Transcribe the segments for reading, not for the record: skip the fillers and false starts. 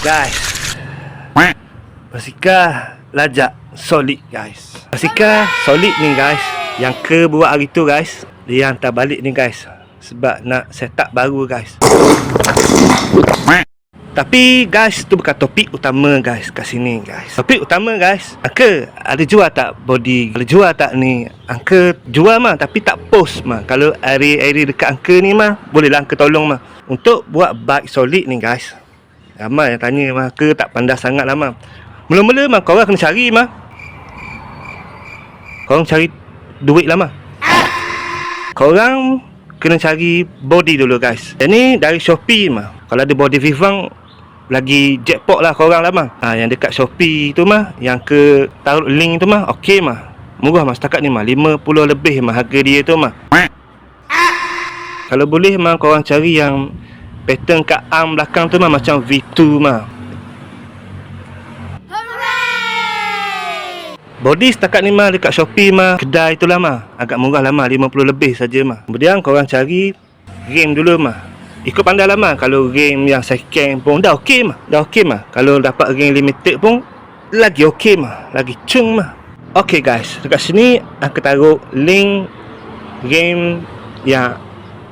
Guys, basikal lajak solid guys. Basikal solid ni guys, yang ke buat hari tu guys, dia hantar balik ni guys, sebab nak set up baru guys. Tapi guys, tu bukan topik utama guys kat sini guys. Topik utama guys, Uncle ada jual tak body? Ada jual tak ni? Uncle jual mah, tapi tak post mah. Kalau area dekat Uncle ni mah, bolehlah Uncle tolong mah. Untuk buat bike solid ni guys, ramai yang tanya mah, ke tak pandai sangat lah mah. Mula-mula mah korang kena cari mah. Korang cari duit lah mah. Korang kena cari body dulu guys. Yang ni dari Shopee mah. Kalau ada body Vivang, lagi jackpot lah korang lah mah. Yang dekat Shopee tu mah, yang ke taruh link tu mah, okey mah. Murah mah setakat ni mah, 50 lebih mah harga dia tu mah. Kalau boleh mah korang cari yang pattern kat arm belakang tu mah macam V2 mah. Body setakat ni mah dekat Shopee mah, kedai tu lah mah, agak murah lah mah, 50 lebih saja mah. Kemudian korang cari rim dulu mah. Ikut pandai lah mah. Kalau rim yang second pun dah okey mah, dah okey mah. Kalau dapat rim limited pun lagi okey mah, lagi cung mah. Okey guys, dekat sini aku taruh link rim yang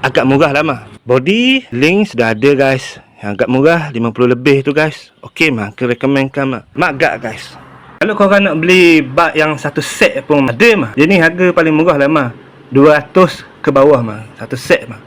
agak murah lah mah. Body link sudah ada guys, yang agak murah 50 lebih tu guys. Okey mah, aku recommendkan mah. Mak gak guys, kalau korang nak beli bike yang satu set pun ada mah. Dia ni harga paling murah lah mah, 200 ke bawah mah, satu set mah.